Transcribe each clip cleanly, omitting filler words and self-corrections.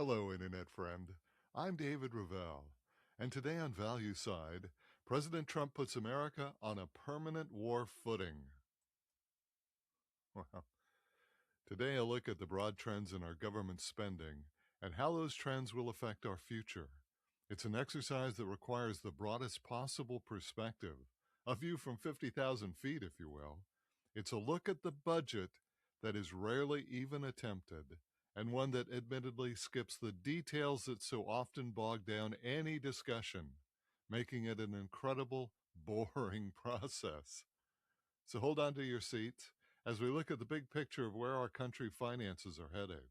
Hello, Internet friend. I'm David Ravel, and today on Value Side, President Trump puts America on a permanent war footing. Well, today I'll look at the broad trends in our government spending and how those trends will affect our future. It's an exercise that requires the broadest possible perspective, a view from 50,000 feet, if you will. It's a look at the budget that is rarely even attempted, and one that admittedly skips the details that so often bog down any discussion, making it an incredible, boring process. So hold on to your seats as we look at the big picture of where our country finances are headed.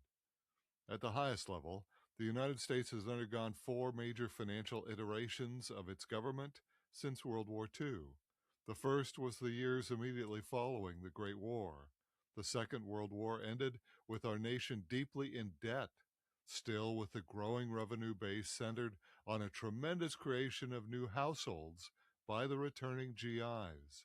At the highest level, the United States has undergone four major financial iterations of its government since World War II. The first was the years immediately following the Great War. The Second World War ended with our nation deeply in debt, still with a growing revenue base centered on a tremendous creation of new households by the returning GIs.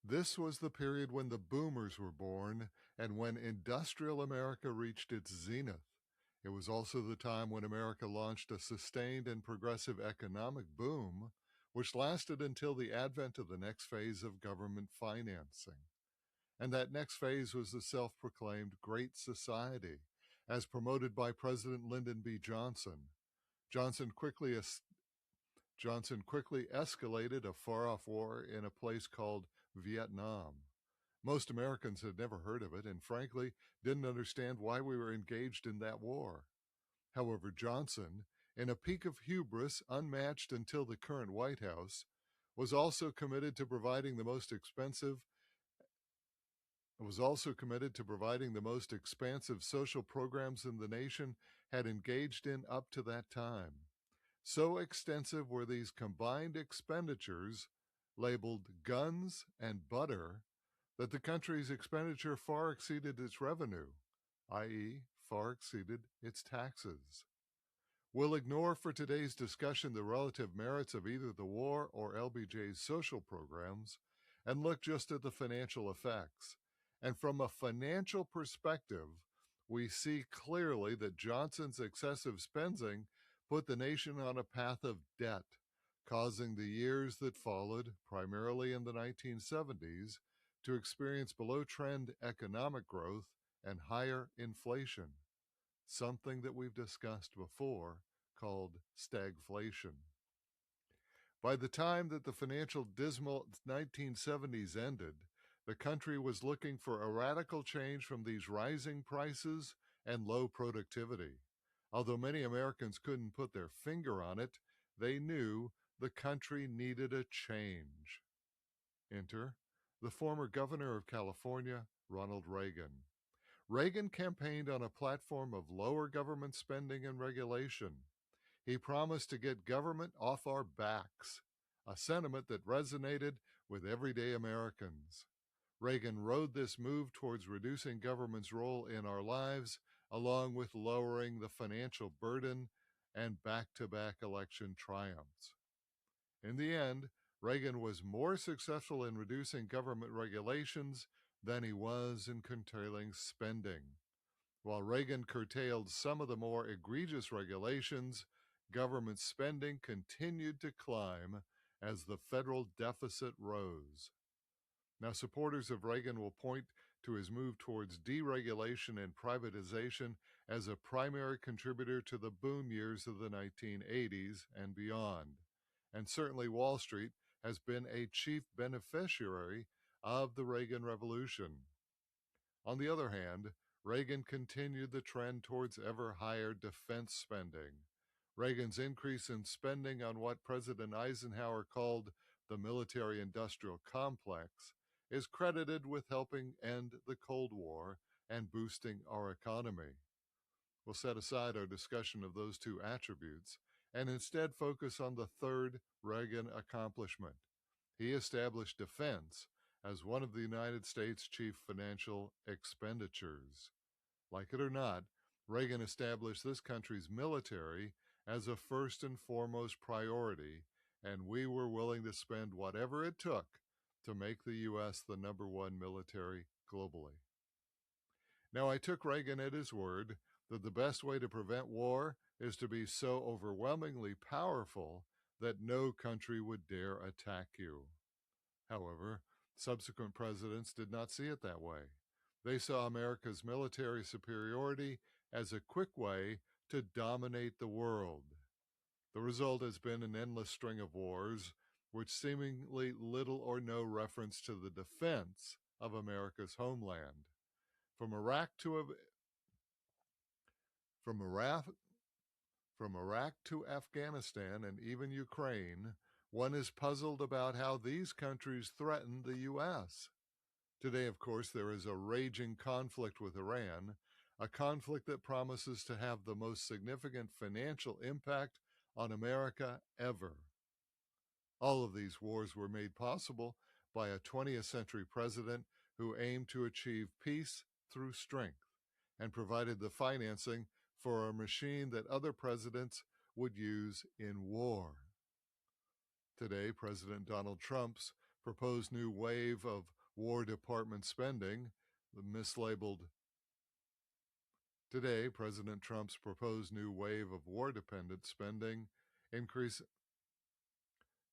This was the period when the boomers were born and when industrial America reached its zenith. It was also the time when America launched a sustained and progressive economic boom, which lasted until the advent of the next phase of government financing. And that next phase was the self-proclaimed Great Society, as promoted by President Lyndon B. Johnson. Johnson quickly escalated a far-off war in a place called Vietnam. Most Americans had never heard of it and frankly didn't understand why we were engaged in that war. However, Johnson, in a peak of hubris unmatched until the current White House, was also committed to providing the most expansive social programs in the nation had engaged in up to that time. So extensive were these combined expenditures, labeled guns and butter, that the country's expenditure far exceeded its revenue, i.e., far exceeded its taxes. We'll ignore for today's discussion the relative merits of either the war or LBJ's social programs and look just at the financial effects. And from a financial perspective, we see clearly that Johnson's excessive spending put the nation on a path of debt, causing the years that followed, primarily in the 1970s, to experience below-trend economic growth and higher inflation, something that we've discussed before called stagflation. By the time that the financial dismal 1970s ended, the country was looking for a radical change from these rising prices and low productivity. Although many Americans couldn't put their finger on it, they knew the country needed a change. Enter the former governor of California, Ronald Reagan. Reagan campaigned on a platform of lower government spending and regulation. He promised to get government off our backs, a sentiment that resonated with everyday Americans. Reagan rode this move towards reducing government's role in our lives, along with lowering the financial burden and back-to-back election triumphs. In the end, Reagan was more successful in reducing government regulations than he was in curtailing spending. While Reagan curtailed some of the more egregious regulations, government spending continued to climb as the federal deficit rose. Now, supporters of Reagan will point to his move towards deregulation and privatization as a primary contributor to the boom years of the 1980s and beyond. And certainly Wall Street has been a chief beneficiary of the Reagan Revolution. On the other hand, Reagan continued the trend towards ever higher defense spending. Reagan's increase in spending on what President Eisenhower called the military-industrial complex is credited with helping end the Cold War and boosting our economy. We'll set aside our discussion of those two attributes and instead focus on the third Reagan accomplishment. He established defense as one of the United States' chief financial expenditures. Like it or not, Reagan established this country's military as a first and foremost priority, and we were willing to spend whatever it took to make the U.S. the number one military globally. Now, I took Reagan at his word that the best way to prevent war is to be so overwhelmingly powerful that no country would dare attack you. However, subsequent presidents did not see it that way. They saw America's military superiority as a quick way to dominate the world. The result has been an endless string of wars, which seemingly little or no reference to the defense of America's homeland. From Iraq to from Iraq from Iraq to Afghanistan and even Ukraine, one is puzzled about how these countries threaten the U.S. Today, of course, there is a raging conflict with Iran, a conflict that promises to have the most significant financial impact on America ever. All of these wars were made possible by a 20th century president who aimed to achieve peace through strength and provided the financing for a machine that other presidents would use in war. Today, President Donald Trump's proposed new wave of War Department spending, mislabeled. Today, President Trump's proposed new wave of war-dependent spending increase.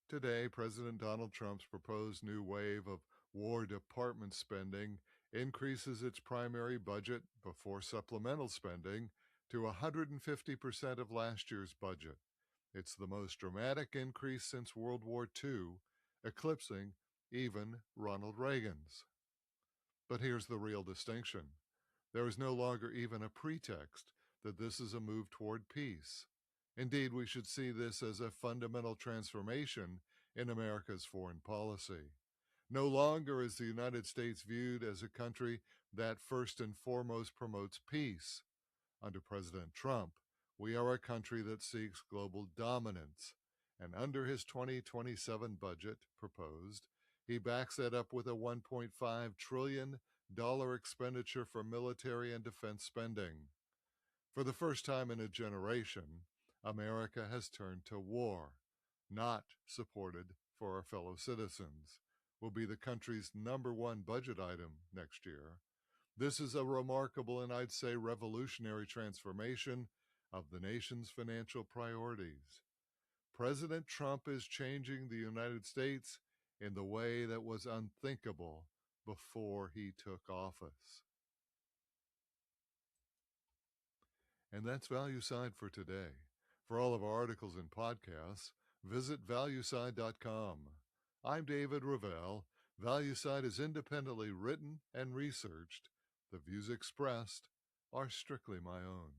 Today, President Donald Trump's proposed new wave of War Department spending increases its primary budget before supplemental spending to 150% of last year's budget. It's the most dramatic increase since World War II, eclipsing even Ronald Reagan's. But here's the real distinction. There is no longer even a pretext that this is a move toward peace. Indeed, we should see this as a fundamental transformation in America's foreign policy. No longer is the United States viewed as a country that first and foremost promotes peace. Under President Trump, we are a country that seeks global dominance. And under his 2027 budget proposed, he backs that up with a $1.5 trillion expenditure for military and defense spending. For the first time in a generation, America has turned to war, not supported for our fellow citizens, will be the country's #1 budget item next year. This is a remarkable and I'd say revolutionary transformation of the nation's financial priorities. President Trump is changing the United States in the way that was unthinkable before he took office. And that's ValueSide for today. For all of our articles and podcasts, visit valueside.com. I'm David Ravel. ValueSide is independently written and researched. The views expressed are strictly my own.